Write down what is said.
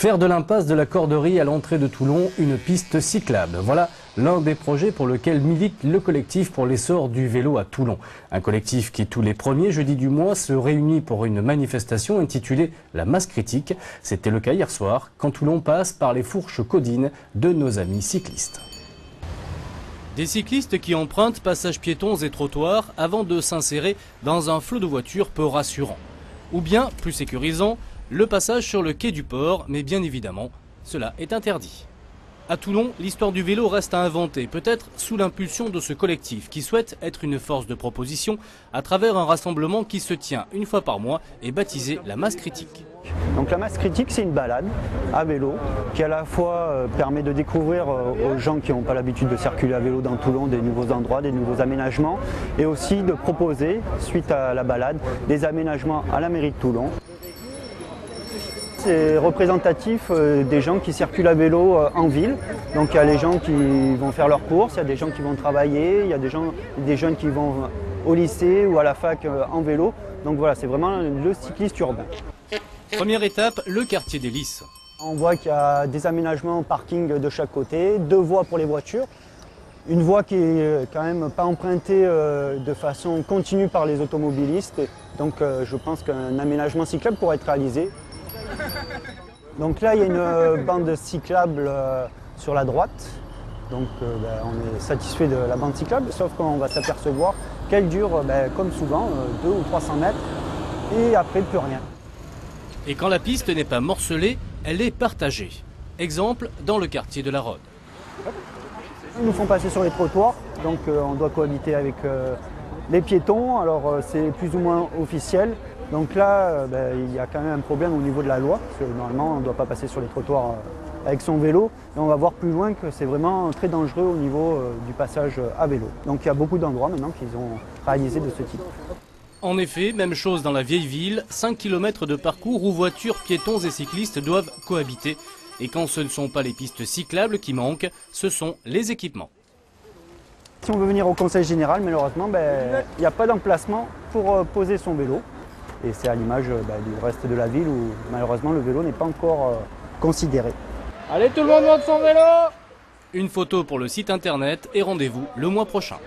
Faire de l'impasse de la Corderie à l'entrée de Toulon une piste cyclable. Voilà l'un des projets pour lequel milite le collectif pour l'essor du vélo à Toulon. Un collectif qui, tous les premiers jeudis du mois, se réunit pour une manifestation intitulée La Masse Critique. C'était le cas hier soir, quand Toulon passe par les fourches codines de nos amis cyclistes. Des cyclistes qui empruntent passages piétons et trottoirs avant de s'insérer dans un flot de voitures peu rassurant. Ou bien, plus sécurisant, le passage sur le quai du port, mais bien évidemment, cela est interdit. À Toulon, l'histoire du vélo reste à inventer, peut-être sous l'impulsion de ce collectif qui souhaite être une force de proposition à travers un rassemblement qui se tient une fois par mois et baptisé La Masse Critique. Donc la Masse Critique, c'est une balade à vélo qui à la fois permet de découvrir aux gens qui n'ont pas l'habitude de circuler à vélo dans Toulon des nouveaux endroits, des nouveaux aménagements et aussi de proposer, suite à la balade, des aménagements à la mairie de Toulon. C'est représentatif des gens qui circulent à vélo en ville. Donc il y a les gens qui vont faire leurs courses, il y a des gens qui vont travailler, il y a des jeunes qui vont au lycée ou à la fac en vélo. Donc voilà, c'est vraiment le cycliste urbain. Première étape, le quartier des Lys. On voit qu'il y a des aménagements parking de chaque côté, 2 voies pour les voitures. Une voie qui est quand même pas empruntée de façon continue par les automobilistes. Donc je pense qu'un aménagement cyclable pourrait être réalisé. Donc là, il y a une bande cyclable sur la droite. Donc on est satisfait de la bande cyclable, sauf qu'on va s'apercevoir qu'elle dure, comme souvent, 200 ou 300 mètres. Et après, plus rien. Et quand la piste n'est pas morcelée, elle est partagée. Exemple, dans le quartier de la Rode. Ils nous font passer sur les trottoirs, donc on doit cohabiter avec les piétons. Alors c'est plus ou moins officiel. Donc là, il y a quand même un problème au niveau de la loi, parce que normalement on ne doit pas passer sur les trottoirs avec son vélo. Et on va voir plus loin que c'est vraiment très dangereux au niveau du passage à vélo. Donc il y a beaucoup d'endroits maintenant qu'ils ont réalisé de ce type. En effet, même chose dans la vieille ville, 5 km de parcours où voitures, piétons et cyclistes doivent cohabiter. Et quand ce ne sont pas les pistes cyclables qui manquent, ce sont les équipements. Si on veut venir au conseil général, malheureusement, il n'y a pas d'emplacement pour poser son vélo. Et c'est à l'image du reste de la ville où malheureusement le vélo n'est pas encore considéré. Allez, tout le monde monte son vélo! Une photo pour le site internet et rendez-vous le mois prochain.